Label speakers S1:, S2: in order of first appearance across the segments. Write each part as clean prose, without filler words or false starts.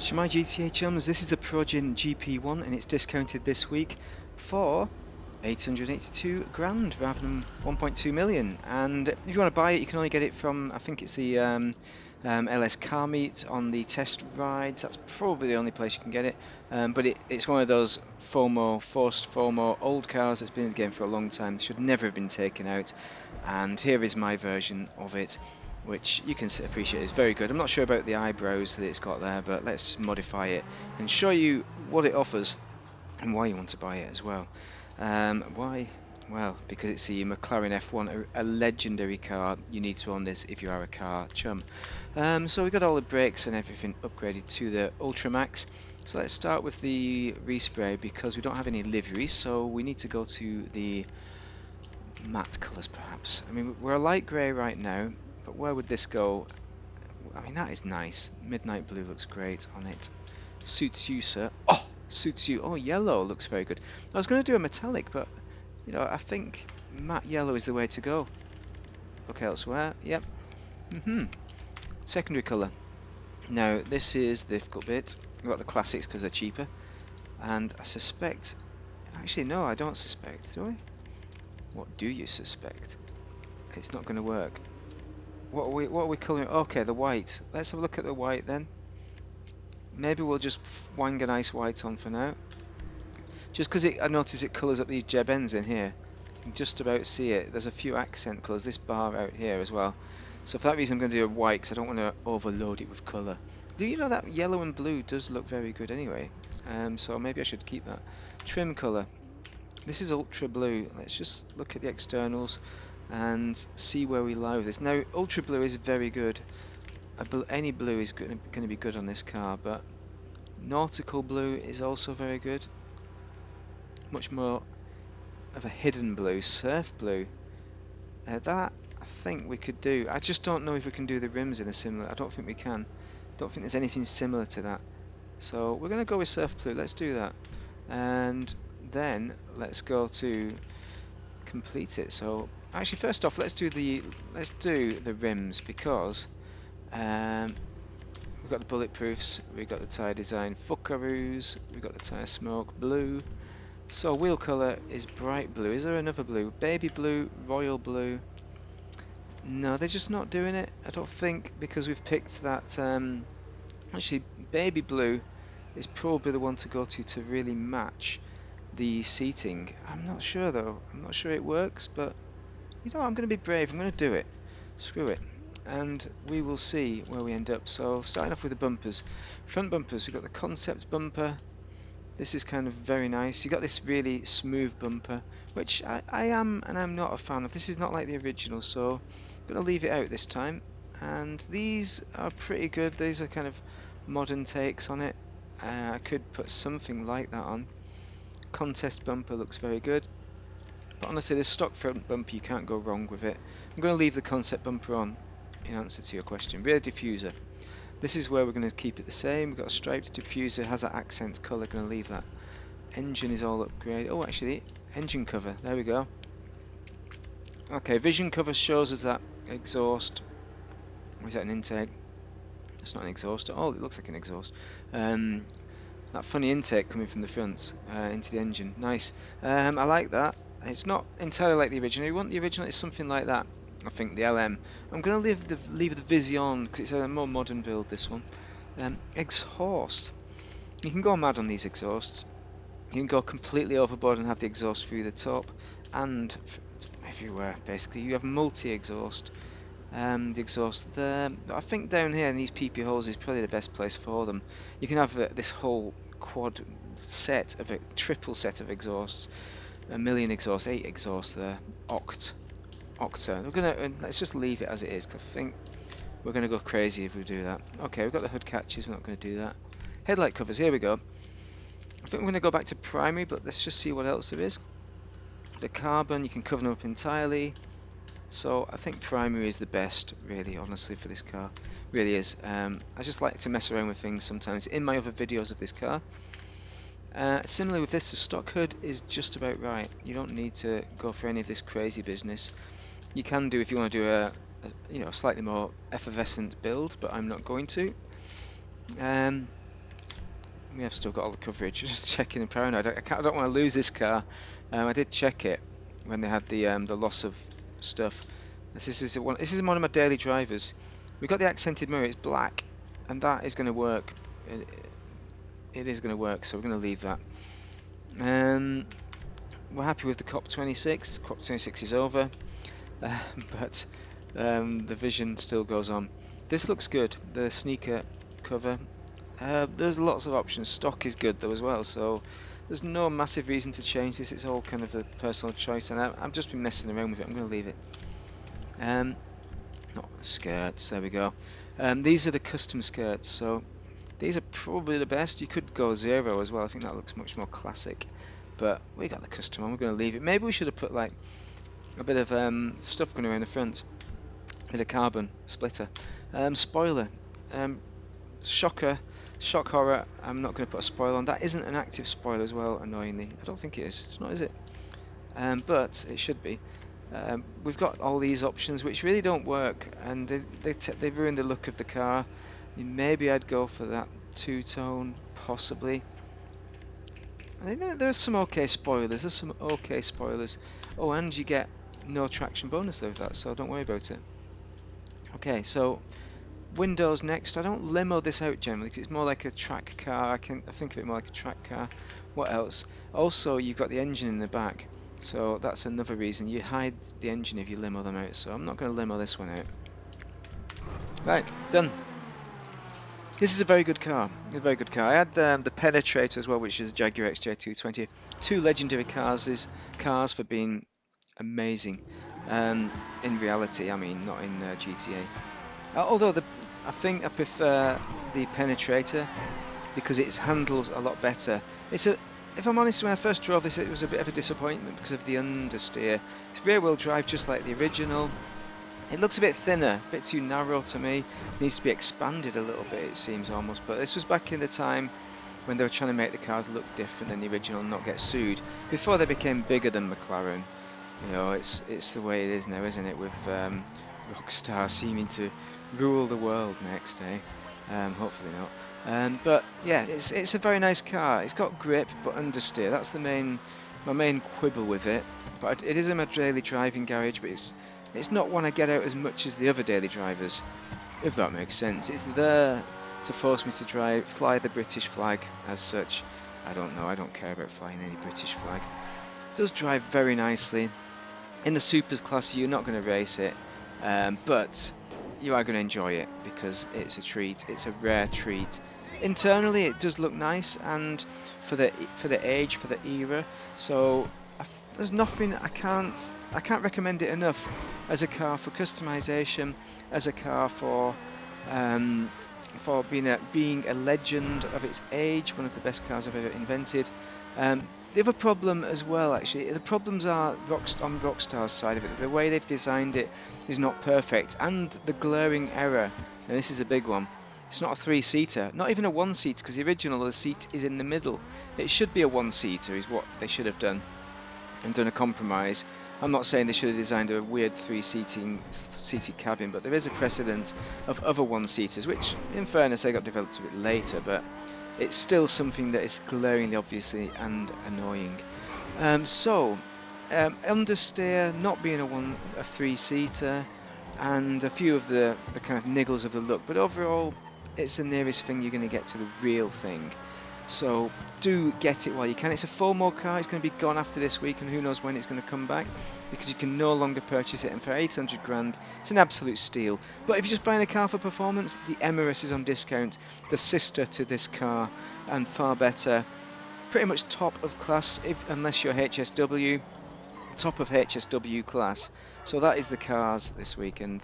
S1: Shemai GTA chums, this is the Progen GP1 and it's discounted this week for 882 grand rather than 1.2 million. And if you want to buy it, you can only get it from, I think it's the LS Car Meet on the test rides. That's probably the only place you can get it. But it's one of those FOMO, forced FOMO old cars that's been in the game for a long time. Should never have been taken out. And here is my version of it, which you can appreciate is very good. I'm not sure about the eyebrows that it's got there, but let's just modify it and show you what it offers and why you want to buy it as well. Why? Well, because it's the McClaren F1, a legendary car. You need to own this if you are a car chum. So we've got all the brakes and everything upgraded to the Ultra Max. So let's start with the respray because we don't have any liveries, so we need to go to the matte colours perhaps. I mean, we're a light grey right now, but where would this go? I mean, that is nice. Midnight blue looks great on it. Suits you, sir. Oh, suits you. Oh, yellow looks very good. I was going to do a metallic, but, you know, I think matte yellow is the way to go. Look elsewhere. Yep. Secondary colour. Now, this is the difficult bit. We've got the classics because they're cheaper. And I suspect... Actually, no, I don't suspect, do I? What do you suspect? It's not going to work. What are we colouring? Okay, the white. Let's have a look at the white then. Maybe we'll just wang a nice white on for now. Just because I notice it colours up these jeb ends in here. You can just about see it. There's a few accent colours. This bar out here as well. So for that reason I'm going to do a white because I don't want to overload it with colour. Do you know that yellow and blue does look very good anyway? So maybe I should keep that. Trim colour. This is ultra blue. Let's just look at the externals and see where we lie with this. Now ultra blue is very good. Any blue is going to be good on this car, but nautical blue is also very good. Much more of a hidden blue, surf blue. That I think we could do. I just don't know if we can do the rims in a similar. I don't think we can. Don't think there's anything similar to that. So we're going to go with surf blue. Let's do that, and then let's go to complete it. So actually, first off, let's do the rims because we've got the bulletproofs, we've got the tyre design fuckaroos, we've got the tyre smoke blue. So wheel colour is bright blue. Is there another blue? Baby blue, royal blue. No, they're just not doing it, I don't think, because we've picked that. Actually, baby blue is probably the one to go to really match the seating. I'm not sure though. I'm not sure it works, but you know, I'm going to be brave. I'm going to do it. Screw it. And we will see where we end up. So starting off with the bumpers. Front bumpers, we've got the concept bumper. This is kind of very nice. You've got this really smooth bumper, which I am and I'm not a fan of. This is not like the original, so I'm going to leave it out this time. And these are pretty good. These are kind of modern takes on it. I could put something like that on. Contest bumper looks very good. But honestly, this stock front bumper, you can't go wrong with it. I'm going to leave the concept bumper on in answer to your question. Rear diffuser. This is where we're going to keep it the same. We've got a striped diffuser, has that accent colour, going to leave that. Engine is all upgraded. Oh, actually, engine cover, there we go. Okay, vision cover shows us that exhaust. Or is that an intake? It's not an exhaust. Oh, it looks like an exhaust. That funny intake coming from the front into the engine. Nice. I like that. It's not entirely like the original. You want the original, it's something like that. I think the LM. I'm going to leave the Vision because it's a more modern build. This one. Exhaust. You can go mad on these exhausts. You can go completely overboard and have the exhaust through the top and everywhere. Basically, you have multi-exhaust. The exhaust there. I think down here in these PP holes is probably the best place for them. You can have this whole quad set of triple set of exhausts. A million exhausts, 8 exhausts there. Octa. We're gonna let's just leave it as it is, because I think we're gonna go crazy if we do that. Okay, we've got the hood catches. We're not going to do that. Headlight covers. Here we go. I think we're going to go back to primary, but let's just see what else there is. The carbon, you can cover them up entirely. So I think primary is the best, really, honestly, for this car. Really is. I just like to mess around with things sometimes in my other videos of this car. Similarly with this, the stock hood is just about right. You don't need to go for any of this crazy business. You can do if you want to do a slightly more effervescent build, but I'm not going to. we have still got all the coverage. Just checking and paranoid. I don't want to lose this car. I did check it when they had the loss of stuff. This is one. This is one of my daily drivers. We got the accented mirror. It's black, and that is going to work. It is going to work. So we're going to leave that. We're happy with the COP26. COP26 is over, but the vision still goes on. This looks good. The sneaker cover. There's lots of options. Stock is good though as well, so there's no massive reason to change this. It's all kind of a personal choice, and I've just been messing around with it. I'm going to leave it. Not skirts. There we go. These are the custom skirts, so these are probably the best. You could go zero as well. I think that looks much more classic, but we got the custom one. We're going to leave it. Maybe we should have put like a bit of stuff going around the front. A bit of carbon splitter. Spoiler. Shocker. Shock horror. I'm not going to put a spoiler on. That isn't an active spoiler as well, annoyingly. I don't think it is. It's not, is it? But it should be. We've got all these options which really don't work, and they ruin the look of the car. Maybe I'd go for that two-tone, possibly. I think there's some okay spoilers. There's some okay spoilers. Oh, and you get no traction bonus with that, so don't worry about it. Okay, so windows next. I don't limo this out generally because it's more like a track car. I think of it more like a track car. What else? Also, you've got the engine in the back, so that's another reason. You hide the engine if you limo them out, so I'm not going to limo this one out. Right, done. This is a very good car. A very good car. I had the Penetrator as well, which is a Jaguar XJ220. Two legendary cars for being amazing. In reality, I mean, not in GTA. Although I think I prefer the Penetrator because it handles a lot better. If I'm honest, when I first drove this, it was a bit of a disappointment because of the understeer. It's rear-wheel drive, just like the original. It looks a bit thinner, a bit too narrow to me. It needs to be expanded a little bit, it seems almost. But this was back in the time when they were trying to make the cars look different than the original and not get sued. Before they became bigger than McLaren. You know, it's the way it is now, isn't it? With Rockstar seeming to rule the world next, eh? Hopefully not. But yeah, it's a very nice car. It's got grip, but understeer. That's my main quibble with it. But it is in my daily driving garage, but it's not one I get out as much as the other daily drivers, if that makes sense. It's there to force me to fly the British flag as such. I don't know. I don't care about flying any British flag. It does drive very nicely. In the Supers class, you're not going to race it, but you are going to enjoy it because it's a treat. It's a rare treat. Internally, it does look nice, and for the age, for the era. So there's nothing I can't recommend it enough as a car for customization, as a car for being a legend of its age, one of the best cars I've ever invented. The other problem as well, actually, the problems are on Rockstar's side of it. The way they've designed it is not perfect, and the glaring error, and this is a big one, it's not a three-seater, not even a one-seater, because the original, the seat is in the middle. It should be a one-seater, is what they should have done, and done a compromise. I'm not saying they should have designed a weird seated cabin, but there is a precedent of other one-seaters, which, in fairness, they got developed a bit later, but it's still something that is glaringly obviously and annoying. Understeer not being a three-seater, and a few of the kind of niggles of the look, but overall it's the nearest thing you're going to get to the real thing. So do get it while you can. It's a FOMO car. It's going to be gone after this week, and who knows when it's going to come back, because you can no longer purchase it. And for 800 grand, it's an absolute steal. But if you're just buying a car for performance, the Emirates is on discount, the sister to this car, and far better. Pretty much top of class, unless you're HSW, top of HSW class. So that is the cars this week, and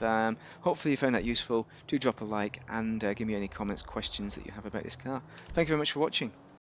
S1: hopefully you found that useful. Do drop a like and give me any comments, questions that you have about this car. Thank you very much for watching.